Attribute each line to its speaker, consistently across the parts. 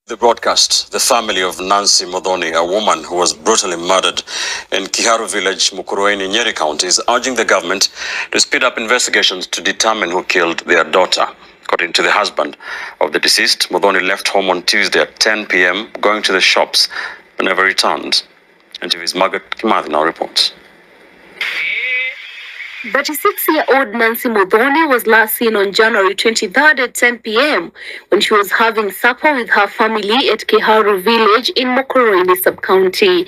Speaker 1: The broadcast, the family of Nancy Modoni, a woman who was brutally murdered in Kiharu village, Mukurweini, Nyeri County, is urging the government to speed up investigations to determine who killed their daughter. According to the husband of the deceased, Modoni left home on Tuesday at 10 p.m., going to the shops, but never returned. NTV's Margaret Kimathi now reports.
Speaker 2: 36-year-old Nancy Modoni was last seen on January 23rd at 10 p.m. when she was having supper with her family at Kiharu village in Mukurweini sub-county.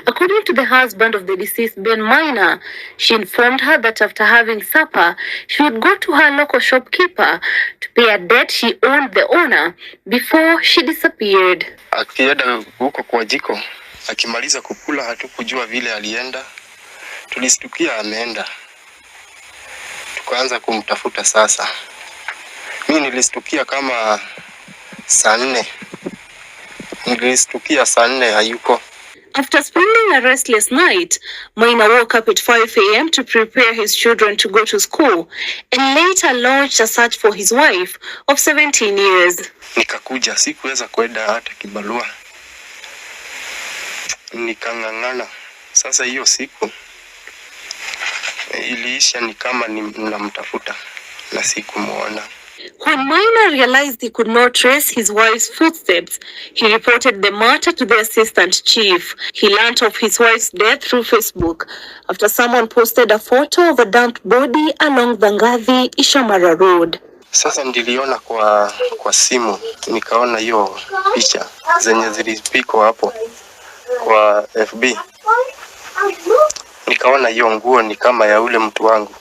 Speaker 2: According to the husband of the deceased, Ben Maina, she informed her that after having supper, she would go to her local shopkeeper to pay a debt she owed the owner before she disappeared.
Speaker 3: Akienda huko kwa jiko, akimaliza kukula hatukujua vile alienda. Tulistukia ameenda. Tukaanza kumtafuta sasa. Mimi nilistukia kama saa 4. Nilistukia saa 4 hayuko.
Speaker 2: After spending a restless night, Maina woke up at 5 a.m. to prepare his children to go to school and later launched a search for his wife of 17 years.
Speaker 3: Nikakuja, sikuweza kwenda hata kibarua. Nikang'ang'ana. Sasa hiyo siku iliisha ni kama ninamtafuta na sikumuona.
Speaker 2: When Maina realized he could not trace his wife's footsteps, he reported the matter to the assistant chief. He learnt of his wife's death through Facebook after someone posted a photo of a dumped body along the Ngathi Ishamara Road.
Speaker 3: Sasa niliona kwa simu, nikaona hiyo picha zenye zilipikwa hapo kwa FB. Nikaona hiyo nguo ni kama ya ule mtu wangu.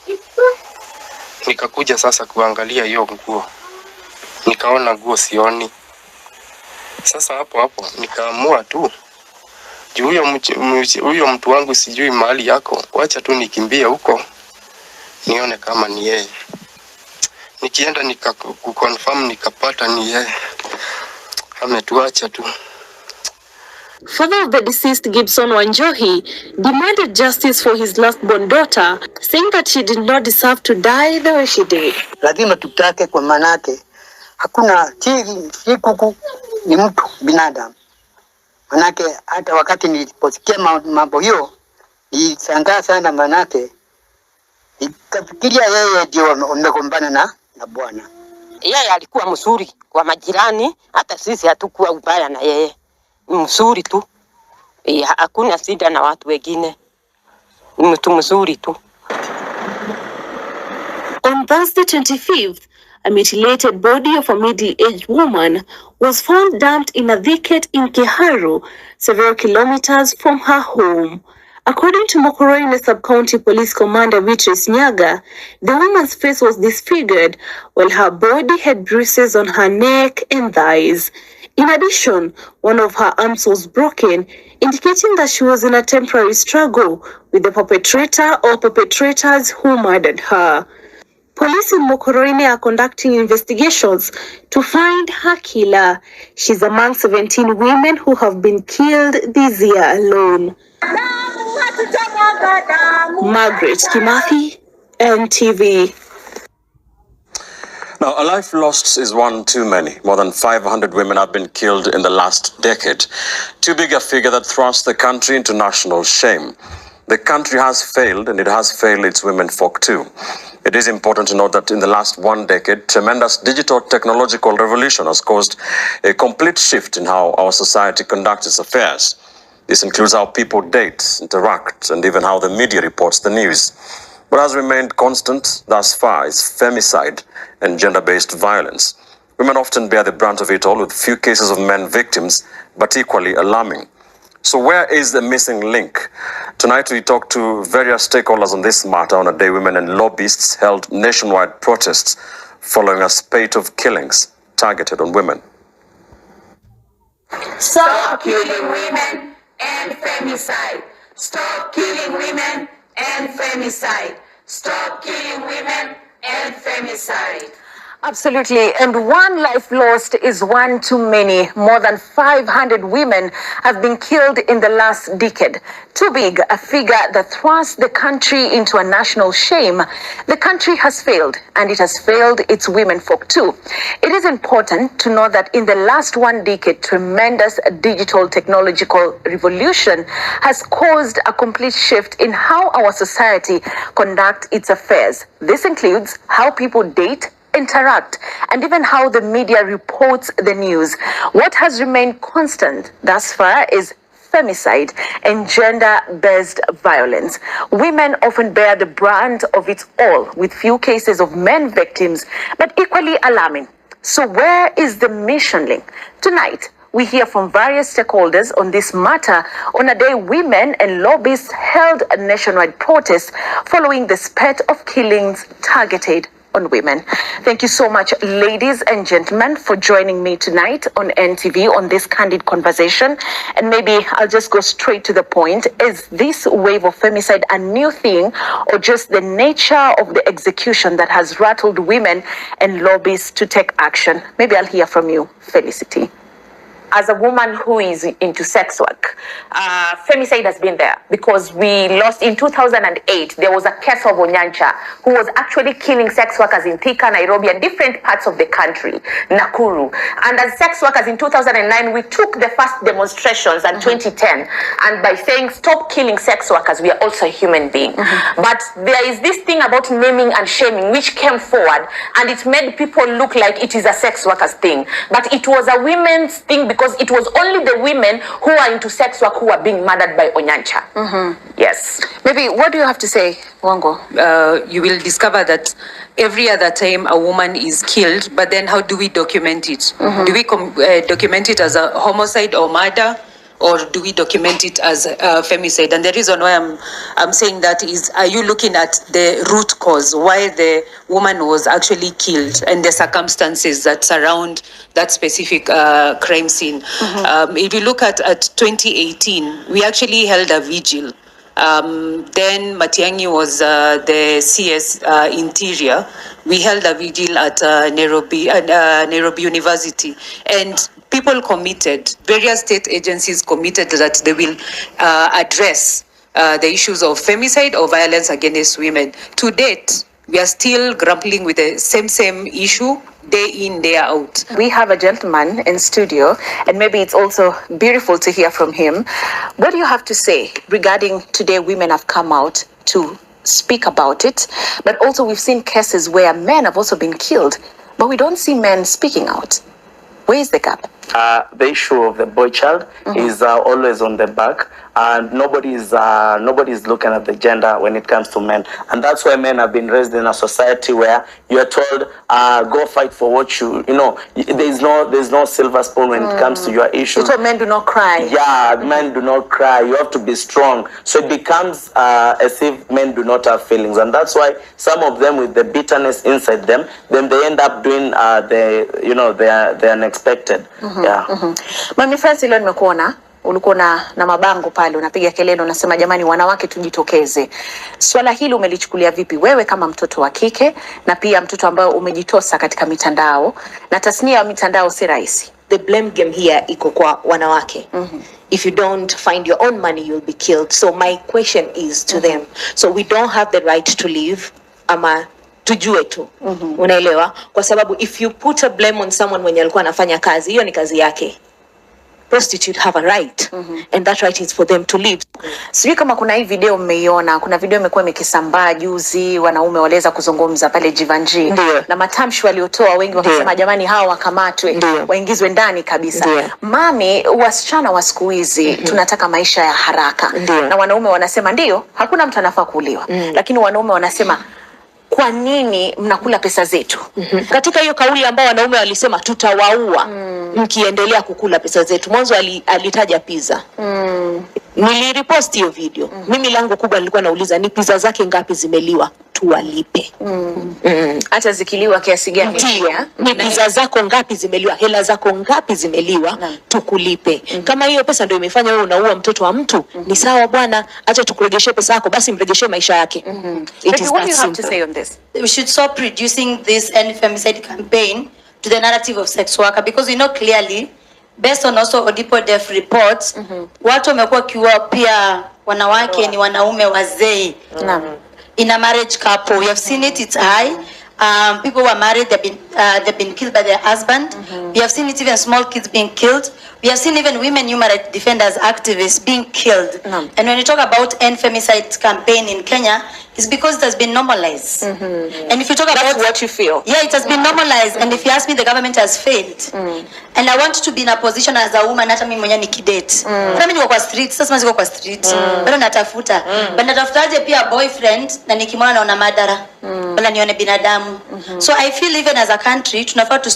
Speaker 3: Nikakuja sasa kuangalia hiyo nguo. Nikaona nguo sioni. Sasa hapo nikaamua tu, huyo mtu wangu sijui mahali yako, wacha tu nikimbie huko nione kama ni yeye. Nikienda nikakuconfirm nikapata ni yeye. Ametuacha tu.
Speaker 2: Father of the deceased, Gibson Wanjohi, demanded justice for his last-born daughter, saying that she did not deserve to die the way she did.
Speaker 4: Lazima tutake kwa manake. Hakuna si kuku ni mtu binadamu. Manake hata wakati niliposikia mambo hiyo, nilishangaa sana manake. Nikafikiria yeye ndio wamegombana na bwana.
Speaker 5: Yeye alikuwa mzuri kwa majirani, hata sisi hatukuwa ubaya na yeye. Mzuri tu. Hakuna shida na watu wengine. Mtu mzuri tu.
Speaker 2: On Thursday 25th, a mutilated body of a middle-aged woman was found dumped in a thicket in Kiharu, several kilometers from her home. According to Mukurweini Sub-County Police Commander Beatrice Nyaga, the woman's face was disfigured while her body had bruises on her neck and thighs. In addition, one of her arms was broken, indicating that she was in a temporary struggle with the perpetrator or perpetrators who murdered her. Police in Mukurweini are conducting investigations to find her killer. She's among 17 women who have been killed this year alone. Margaret Kimathi, NTV.
Speaker 1: Now, a life lost is one too many. More than 500 women have been killed in the last decade. Too big a figure that throws the country into national shame. The country has failed, and it has failed its women folk too. It is important to note that in the last 1 decade, tremendous digital technological revolution has caused a complete shift in how our society conducts its affairs. This includes how people date, interact, and even how the media reports the news. What has remained constant thus far is femicide and gender-based violence. Women often bear the brunt of it all, with few cases of men victims, but equally alarming. So where is the missing link? Tonight we talk to various stakeholders on this matter on a day women and lobbyists held nationwide protests following a spate of killings targeted on women.
Speaker 6: Stop killing women and femicide. Stop killing women and femicide. Stop killing women and femicide.
Speaker 7: Absolutely. And one life lost is one too many. More than 500 women have been killed in the last decade. Too big a figure that thrusts the country into a national shame. The country has failed, and it has failed its women folk too. It is important to know that in the last one decade, tremendous digital technological revolution has caused a complete shift in how our society conduct its affairs. This includes how people date, interact, and even how the media reports the news. What has remained constant thus far is femicide and gender-based violence. Women often bear the brunt of it all, with few cases of men victims, but equally alarming. So where is the mission link? Tonight, we hear from various stakeholders on this matter on a day women and lobbyists held a nationwide protest following the spate of killings targeted on women. Thank you so much, ladies and gentlemen, for joining me tonight on NTV on this candid conversation. And maybe I'll just go straight to the point. Is this wave of femicide a new thing, or just the nature of the execution that has rattled women and lobbyists to take action? Maybe I'll hear from you, Felicity. As a woman who is into sex work, femicide has been there because we lost in 2008. There was a case of Onyancha who was actually killing sex workers in Thika, Nairobi, and different parts of the country, Nakuru. And as sex workers in 2009, we took the first demonstrations in 2010. And by saying stop killing sex workers, we are also a human being. But there is this thing about naming and shaming which came forward, and it made people look like it is a sex workers thing. But it was a women's thing because it was only the women who are into sex work who are being murdered by Onyancha. Yes. Maybe, what do you have to say, Wango?
Speaker 8: You will discover that every other time a woman is killed, but then how do we document it? Do we document it as a homicide or murder? Or do we document it as femicide? And the reason why I'm saying that is, are you looking at the root cause, why the woman was actually killed, and the circumstances that surround that specific crime scene? If you look at 2018, we actually held a vigil. Then Matiang'i was the CS Interior. We held a vigil at Nairobi University, and people committed, various state agencies committed that they will address the issues of femicide or violence against women. To date, we are still grappling with the same issue day in, day out.
Speaker 7: We have a gentleman in studio, and maybe it's also beautiful to hear from him. What do you have to say regarding today women have come out to speak about it, but also we've seen cases where men have also been killed, but we don't see men speaking out. Where is the gap?
Speaker 9: The issue of the boy child is always on the back, and nobody's looking at the gender when it comes to men, and that's why men have been raised in a society where you are told, go fight for what you know. There's no silver spoon when it comes to your issues.
Speaker 7: So men do not cry.
Speaker 9: Yeah, men do not cry. You have to be strong. So it becomes as if men do not have feelings, and that's why some of them, with the bitterness inside them, then they end up doing the unexpected.
Speaker 7: Mami Francis, leo nimekuona ulikuwa na mabango pale unapiga kelele unasema jamani wanawake tujitokeze. Swala hili umelichukulia vipi wewe kama mtoto wa kike na pia mtoto ambaye umejitosa katika mitandao, na tasnia ya mitandao si rahisi?
Speaker 10: The blame game here iko kwa wanawake. If you don't find your own money, you'll be killed. So my question is to them. So we don't have the right to live ama tujue tu. Unaelewa? Kwa sababu if you put a blame on someone mwenye alikuwa anafanya kazi, hiyo ni kazi yake. Prostitute have a right, and that right is for them to live.
Speaker 7: Sijui kama kuna hii video mmeiona, kuna video imekuwa imekisambaa juzi, wanaume waliweza kuzungumza pale Jivanji na matamshi waliotoa, wengi wakasema jamani hawa wakamatwe, waingizwe ndani kabisa. Mami, wasichana wa siku hizi tunataka maisha ya haraka. Na wanaume wanasema ndio, hakuna mtu anafaa kuuliwa. Lakini wanaume wanasema kwa nini mnakula pesa zetu?
Speaker 10: Katika hiyo kauli ambao wanaume walisema tutawaua mkiendelea kukula pesa zetu. Mwanzo alitaja pizza. Nilirepost hiyo video. Mimi langu kubwa nilikuwa nauliza ni pizza zake ngapi zimeliwa tu walipe.
Speaker 7: Hata zikiliwa kiasi gani?
Speaker 10: Ni bidhaa zako ngapi zimeliwa, hela zako ngapi zimeliwa, tukulipe. Kama hiyo pesa ndio imefanya wewe unaua mtoto wa mtu, ni sawa bwana, acha tukuregeshe pesa yako, basi mregeshe maisha yake. It is
Speaker 7: What do
Speaker 10: that
Speaker 7: you have to
Speaker 10: simple.
Speaker 7: say on this?
Speaker 11: We should stop reducing this end femicide campaign to the narrative of sex worker, because we know clearly, based on also Odipo Def reports, watu wamekuwa kiwa pia wanawake ni wanaume wazee. In a marriage couple, we have seen it, it's high. People who are married, they've been killed by their husband. We have seen it, even small kids being killed. We have seen even women human rights defenders, activists being killed. And when we talk about end femicide campaign in Kenya, it's because it has been normalized. And if you talk about
Speaker 7: what you feel,
Speaker 11: yeah, it has been normalized. And if you ask me, the government has failed. And I want to be in a position as a woman, hata mimi mwenyewe nikidate. Kama niko kwa street, sasa siko kwa street. Bado natafuta. Bado natafutaje pia boyfriend na nikimwona naona madara. Wala nione binadamu. So I feel even as a country, tunafaa to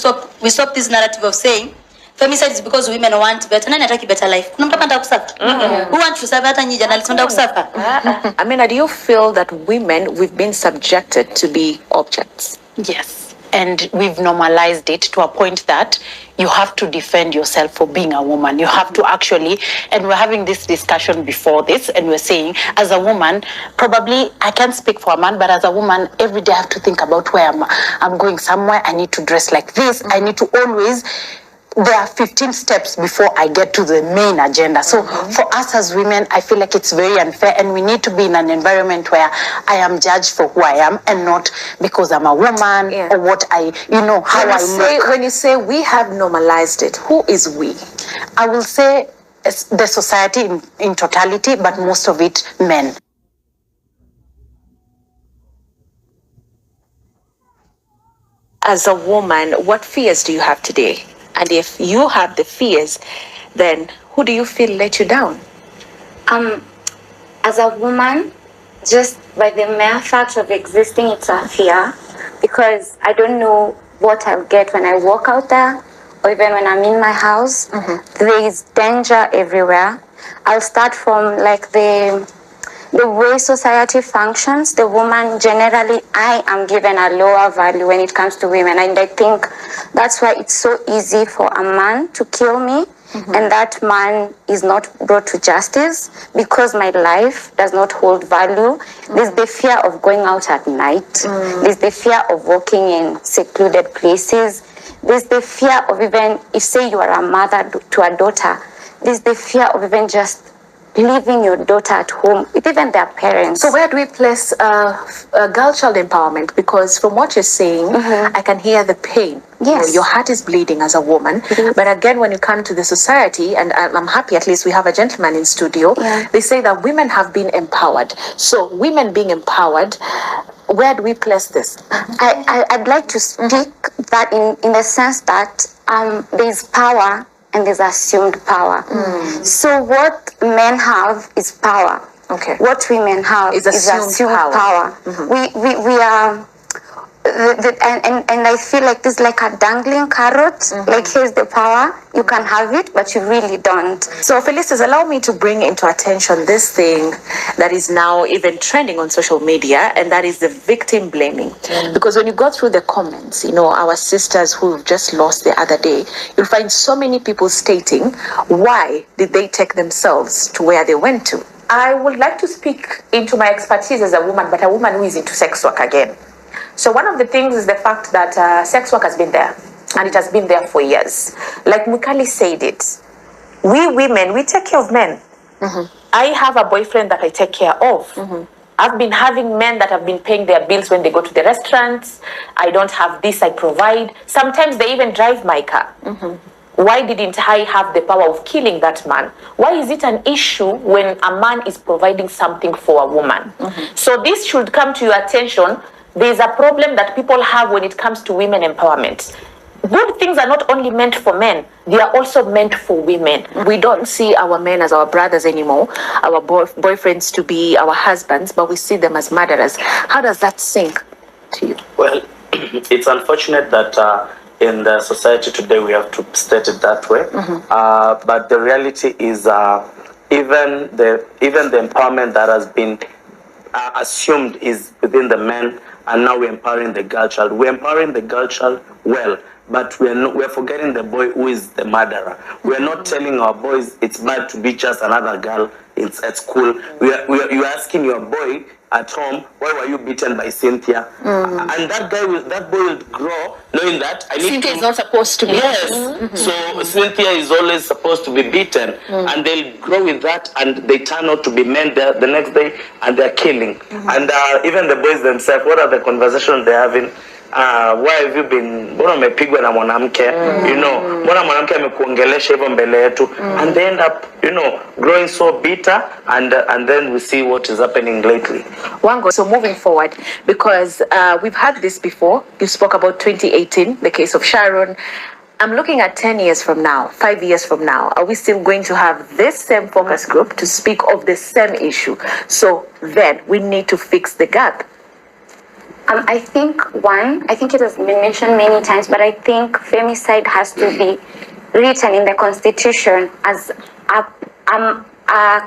Speaker 11: stop this narrative of saying femicide is because women want better. Nani hataki better life? Kuna mtu anataka kusafa? Who want to suffer? Hata nyinyi journalists wanataka kusafa?
Speaker 7: I mean, do you feel that women, we've been subjected to be objects?
Speaker 12: Yes. And we've normalized it to a point that you have to defend yourself for being a woman. You have to actually, and we're having this discussion before this, and we're saying, as a woman, probably, I can't speak for a man, but as a woman, every day I have to think about where I'm going somewhere, I need to dress like this, I need to always, there are 15 steps before I get to the main agenda. So for us as women, I feel like it's very unfair, and we need to be in an environment where I am judged for who I am and not because I'm a woman or what I, how I look.
Speaker 7: When you say we have normalized it, who is we?
Speaker 12: I will say the society in totality, but most of it men.
Speaker 7: As a woman, what fears do you have today? And if you have the fears, then who do you feel let you down?
Speaker 13: As a woman, just by the mere fact of existing, it's a fear, because I don't know what I'll get when I walk out there, or even when I'm in my house. There is danger everywhere. I'll start from like the way society functions. The woman, generally, I am given a lower value when it comes to women, and I think that's why it's so easy for a man to kill me, and that man is not brought to justice because my life does not hold value. There's the fear of going out at night. There's the fear of walking in secluded places. There's the fear of, even if, say, you are a mother to a daughter, there's the fear of even just leaving your daughter at home with even their parents.
Speaker 7: So where do we place girl child empowerment? Because from what you're saying, I can hear the pain.
Speaker 13: Yes.
Speaker 7: Your heart is bleeding as a woman. But again, when you come to the society, and I'm happy at least we have a gentleman in studio, they say that women have been empowered. So women being empowered, where do we place this?
Speaker 13: I'd like to speak that in the sense that there's power and there's assumed power. So what men have is power.
Speaker 7: Okay.
Speaker 13: What women have is assumed power. We are, and I feel like this is like a dangling carrot. Like, here's the power, you can have it, but you really don't.
Speaker 7: So Felicitas, allow me to bring into attention this thing that is now even trending on social media, and that is the victim blaming. Because when you go through the comments, our sisters who've just lost the other day, you'll find so many people stating, why did they take themselves to where they went to? I would like to speak into my expertise as a woman, but a woman who is into sex work again. So one of the things is the fact that sex work has been there, and it has been there for years. Like Mukali said it, we women, we take care of men. I have a boyfriend that I take care of. I've been having men that have been paying their bills when they go to the restaurants. I don't have this, I provide. Sometimes they even drive my car. Why didn't I have the power of killing that man? Why is it an issue when a man is providing something for a woman? So this should come to your attention. There's a problem that people have when it comes to women empowerment. Good things are not only meant for men, they are also meant for women. We don't see our men as our brothers anymore, our boyfriends to be our husbands, but we see them as murderers. How does that sink to you?
Speaker 9: Well, it's unfortunate that in the society today we have to state it that way. But the reality is even the empowerment that has been assumed is within the men, and now we're empowering the girl child. We're empowering the girl child well, but we're forgetting the boy who is the murderer. We're not telling our boys it's bad to be just another girl at school. You're asking your boy at home, why were you beaten by Cynthia? And that boy will grow knowing that
Speaker 12: Cynthia is not supposed to be.
Speaker 9: Yes. So Cynthia is always supposed to be beaten, and they'll grow with that, and they turn out to be men the next day, and they're killing. And even the boys themselves, what are the conversations they're having? Why have you been, mbona umepigwa na mwanamke, you know, mbona mwanamke amekuongelesha hivyo mbele yetu, and they end up, you know, growing so bitter, and then we see what is happening lately.
Speaker 7: Wango, so moving forward, because we've had this before, you spoke about 2018, the case of Sharon. I'm looking at 10 years from now, 5 years from now. Are we still going to have this same focus group to speak of the same issue? So then we need to fix the gap.
Speaker 13: I think it has been mentioned many times, but I think femicide has to be written in the Constitution as a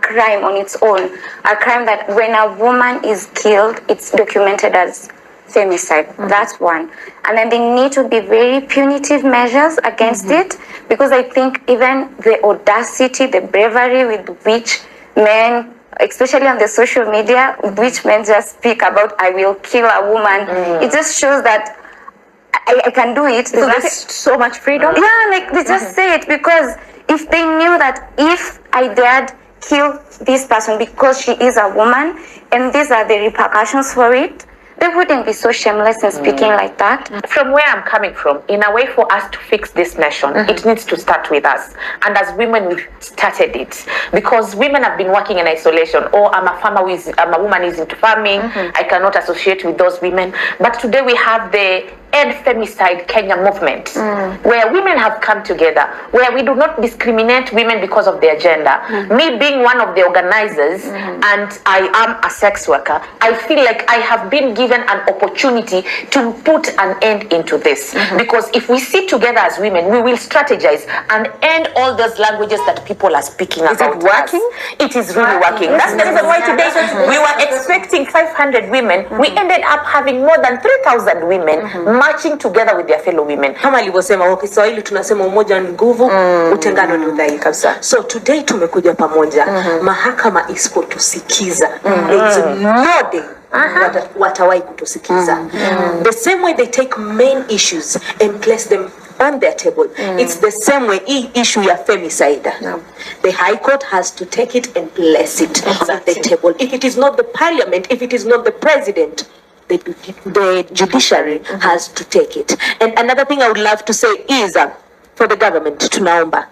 Speaker 13: crime on its own. A crime that when a woman is killed, it's documented as femicide. That's one. And then there need to be very punitive measures against it, because I think even the audacity, the bravery with which men, especially on the social media, which men just speak about, I will kill a woman. It just shows that I can do it.
Speaker 7: So there's so much freedom.
Speaker 13: Yeah, like they just say it, because if they knew that if I dared kill this person because she is a woman, and these are the repercussions for it, they wouldn't be so shameless in speaking like that.
Speaker 7: From where I'm coming from, in a way for us to fix this nation, it needs to start with us. And as women, we've started it. Because women have been working in isolation. Oh, I'm a farmer, I'm a woman who is into farming. I cannot associate with those women. But today we have the End Femicide Kenya movement, where women have come together, where we do not discriminate women because of their gender. Me being one of the organizers, and I am a sex worker, I feel like I have been given an opportunity to put an end into this. Because if we sit together as women, we will strategize and end all those languages that people are speaking about.
Speaker 5: Is it working?
Speaker 7: It is really working. That's the reason why today we were expecting 500 women. We ended up having more than 3,000 women marching together with their fellow women.
Speaker 5: Kama alivyosema kwa Kiswahili tunasema umoja ni nguvu, utengano ni udhaifu. So today tumekuja pamoja. Mahakama isipotusikiza. It's no day watawai kutusikiza. The same way they take main issues and place them on their table. It's the same way issue ya femicide. The High Court has to take it and place it on the table. If it is not the parliament, if it is not the president, the judiciary has to take it. And another thing I would love to say is for the government, tunaomba.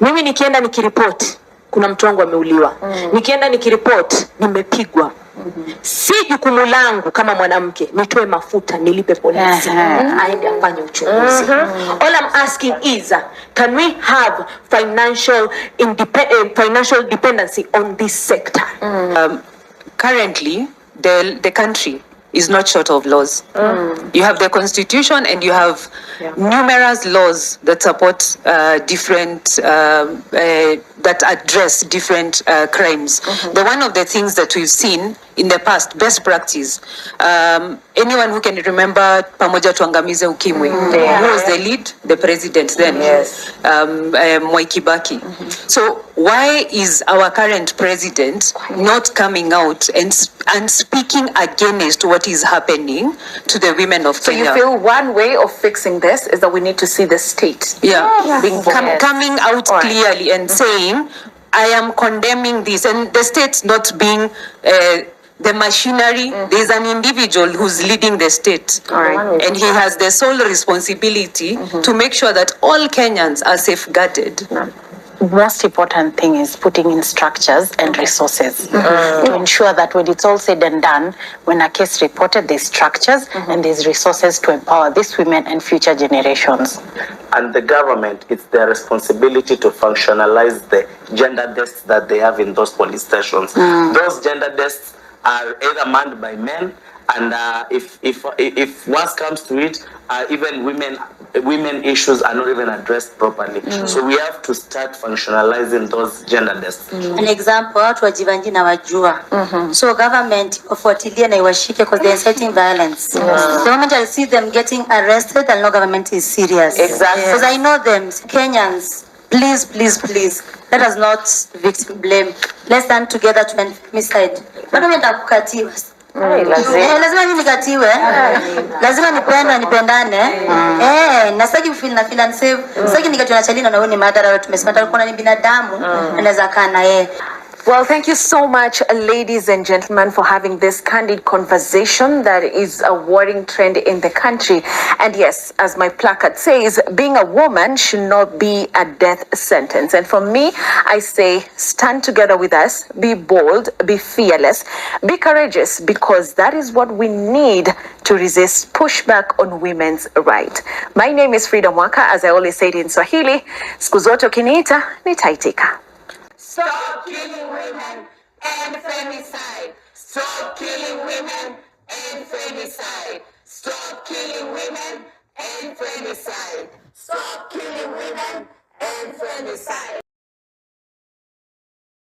Speaker 5: Mimi nikienda nikiripoti kuna mtu wangu ameuliwa. Nikienda nikiripoti nimepigwa. Si jukumu langu kama mwanamke nitoe mafuta nilipe polisi aende afanye uchunguzi. All I'm asking is can we have financial dependency on this sector?
Speaker 8: Currently the country is not short of laws. You have the constitution and you have numerous laws that support different that address different crimes. The one of the things that we've seen in the past, best practice, anyone who can remember Pamoja Tuangamize Ukimwi, who was the lead? The president then, Mwai Kibaki. So why is our current president not coming out and speaking against what is happening to the women of Kenya?
Speaker 7: So you feel one way of fixing this is that we need to see the state being
Speaker 8: coming out clearly and saying, I am condemning this, and the state not being the machinery. There's an individual who's leading the state, and he has the sole responsibility to make sure that all Kenyans are safeguarded.
Speaker 12: Most important thing is putting in structures and resources to ensure that when it's all said and done, when a case reported, there's structures and there's resources to empower these women and future generations.
Speaker 9: And the government, it's their responsibility to functionalize the gender desks that they have in those police stations. Those gender desks are either manned by men, and if worse comes to it, even women women issues are not even addressed properly. So we have to start functionalizing those gender desks.
Speaker 11: An example, watu wa Jivanji na wajua. So government wafuatilie na iwashike because they're inciting violence. The moment I see them getting arrested, I know government is serious.
Speaker 7: Exactly.
Speaker 11: Because I know them, Kenyans. Please, please, please. Let us not victim blame. Let's stand together to end femicide. Bado menda kukatiwa. Lazima mimi nikatiwe. Lazima nipendwe nipendane. Na sitaki feel na feel unsafe. Sitaki nikatiwa na Chalina na wewe ni madhara wewe tumesema tulikuwa ni binadamu. Anaweza kana yeye.
Speaker 7: Well, thank you so much, ladies and gentlemen, for having this candid conversation that is a worrying trend in the country. And yes, as my placard says, being a woman should not be a death sentence. And for me, I say, stand together with us, be bold, be fearless, be courageous, because that is what we need to resist pushback on women's rights. My name is Frida Mwaka, as I always say it in Swahili, siku zote ukiniita, nitaitika.
Speaker 6: Stop killing women and femicide. Stop killing women and femicide. Stop killing women and femicide. Stop killing women and femicide.